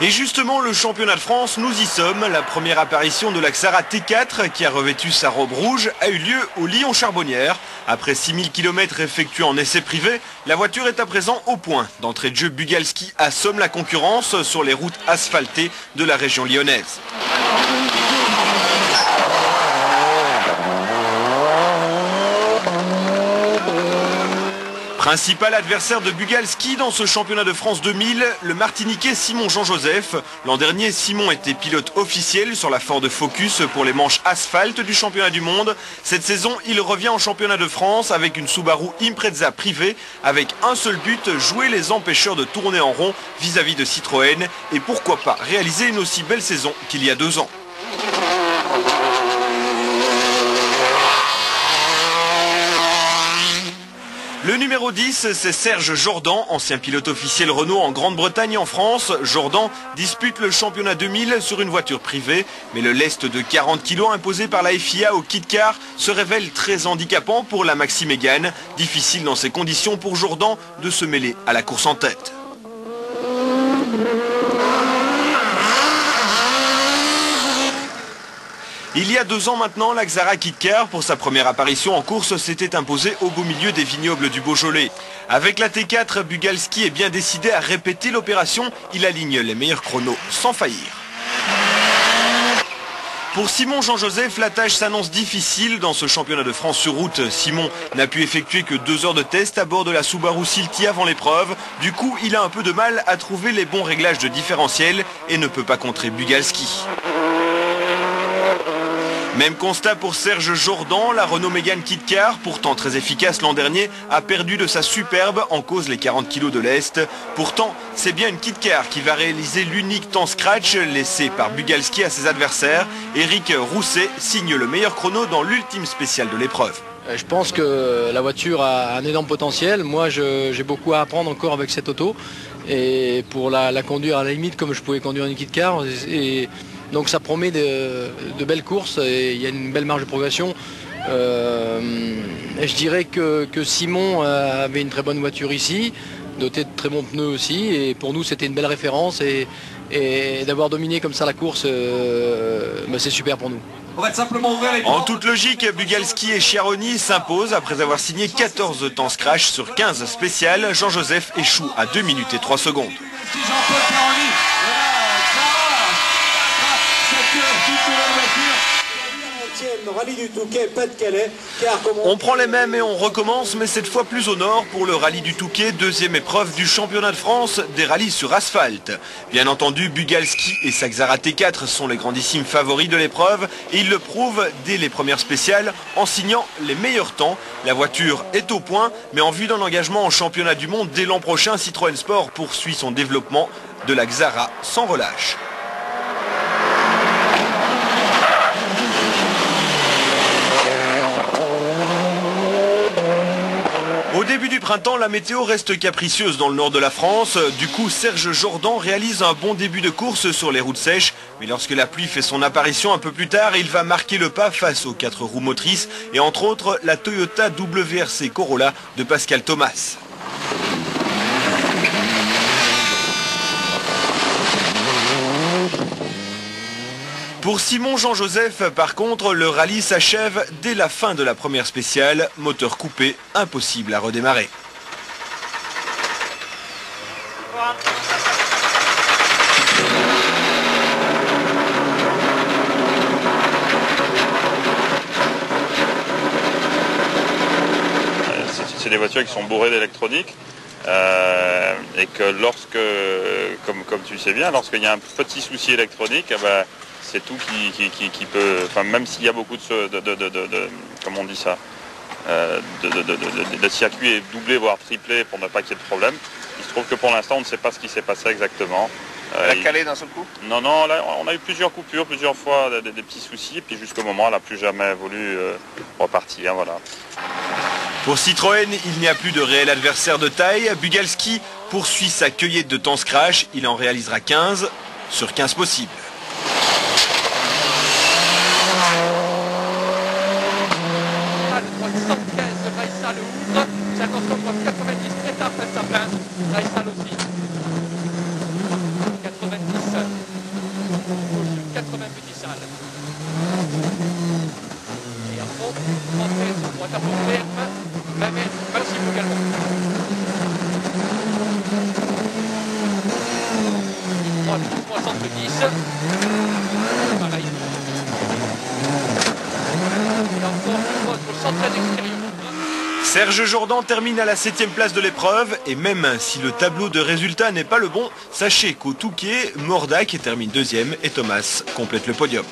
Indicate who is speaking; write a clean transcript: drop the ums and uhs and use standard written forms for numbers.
Speaker 1: Et justement, le championnat de France, nous y sommes. La première apparition de la Xara T4, qui a revêtu sa robe rouge, a eu lieu au Lyon-Charbonnières. Après 6000 km effectués en essai privé, la voiture est à présent au point. D'entrée de jeu, Bugalski assomme la concurrence sur les routes asphaltées de la région lyonnaise. Principal adversaire de Bugalski dans ce championnat de France 2000, le Martiniquais Simon Jean-Joseph. L'an dernier, Simon était pilote officiel sur la Ford Focus pour les manches asphalte du championnat du monde. Cette saison, il revient en championnat de France avec une Subaru Impreza privée, avec un seul but, jouer les empêcheurs de tourner en rond vis-à-vis de Citroën. Et pourquoi pas réaliser une aussi belle saison qu'il y a 2 ans. Le numéro 10, c'est Serge Jordan, ancien pilote officiel Renault en Grande-Bretagne et en France. Jordan dispute le championnat 2000 sur une voiture privée. Mais le lest de 40 kg imposé par la FIA au kit car se révèle très handicapant pour la Maxi Mégane. Difficile dans ces conditions pour Jordan de se mêler à la course en tête. Il y a 2 ans maintenant, la Xara Kit-Car, pour sa première apparition en course, s'était imposée au beau milieu des vignobles du Beaujolais. Avec la T4, Bugalski est bien décidé à répéter l'opération. Il aligne les meilleurs chronos sans faillir. Pour Simon Jean-Joseph, la tâche s'annonce difficile dans ce championnat de France sur route. Simon n'a pu effectuer que 2 heures de test à bord de la Subaru Silti avant l'épreuve. Du coup, il a un peu de mal à trouver les bons réglages de différentiel et ne peut pas contrer Bugalski. Même constat pour Serge Jordan, la Renault Mégane Kit Car, pourtant très efficace l'an dernier, a perdu de sa superbe en cause les 40 kg de l'Est. Pourtant, c'est bien une Kit Car qui va réaliser l'unique temps scratch laissé par Bugalski à ses adversaires. Éric Rousset signe le meilleur chrono dans l'ultime spécial de l'épreuve.
Speaker 2: Je pense que la voiture a un énorme potentiel. Moi, j'ai beaucoup à apprendre encore avec cette auto. Et pour la conduire à la limite comme je pouvais conduire une Kit Car. Donc ça promet de belles courses et il y a une belle marge de progression. Je dirais que Simon avait une très bonne voiture ici, dotée de très bons pneus aussi. Et pour nous, c'était une belle référence. Et d'avoir dominé comme ça la course, c'est super pour nous.
Speaker 1: En toute logique, Bugalski et Chiaroni s'imposent après avoir signé 14 temps scratch sur 15 spéciales. Jean-Joseph échoue à 2 minutes et 3 secondes.
Speaker 3: Rallye du Touquet, Pas-de-Calais.
Speaker 1: On prend les mêmes et on recommence, mais cette fois plus au nord pour le rallye du Touquet, 2e épreuve du championnat de France des rallyes sur asphalte. Bien entendu, Bugalski et sa Xara T4 sont les grandissimes favoris de l'épreuve et ils le prouvent dès les premières spéciales en signant les meilleurs temps. La voiture est au point, mais en vue d'un engagement en championnat du monde dès l'an prochain, Citroën Sport poursuit son développement de la Xara sans relâche. Au début du printemps, la météo reste capricieuse dans le nord de la France. Du coup, Serge Jordan réalise un bon début de course sur les routes sèches. Mais lorsque la pluie fait son apparition un peu plus tard, il va marquer le pas face aux 4 roues motrices et entre autres la Toyota WRC Corolla de Pascal Thomas. Pour Simon Jean-Joseph, par contre, le rallye s'achève dès la fin de la première spéciale. Moteur coupé, impossible à redémarrer.
Speaker 4: C'est des voitures qui sont bourrées d'électronique. Et que comme tu le sais bien, lorsqu'il y a un petit souci électronique, c'est tout qui peut, enfin, même s'il y a beaucoup comment on dit ça, le circuit est doublé voire triplé pour ne pas qu'il y ait de problème. Il se trouve que pour l'instant on ne sait pas ce qui s'est passé exactement.
Speaker 1: Elle a calé d'un seul coup?
Speaker 4: Non, là, on a eu plusieurs coupures, plusieurs fois des petits soucis, et puis jusqu'au moment elle n'a plus jamais voulu repartir, voilà.
Speaker 1: Pour Citroën, il n'y a plus de réel adversaire de taille. Bugalski poursuit sa cueillette de temps scratch, il en réalisera 15 sur 15 possibles.
Speaker 5: Raïsal aussi. 90. Pareil. Et encore une fois sur le central extérieur.
Speaker 1: Serge Jourdan termine à la 7e place de l'épreuve et même si le tableau de résultats n'est pas le bon, sachez qu'au Touquet, Mordac termine 2e et Thomas complète le podium.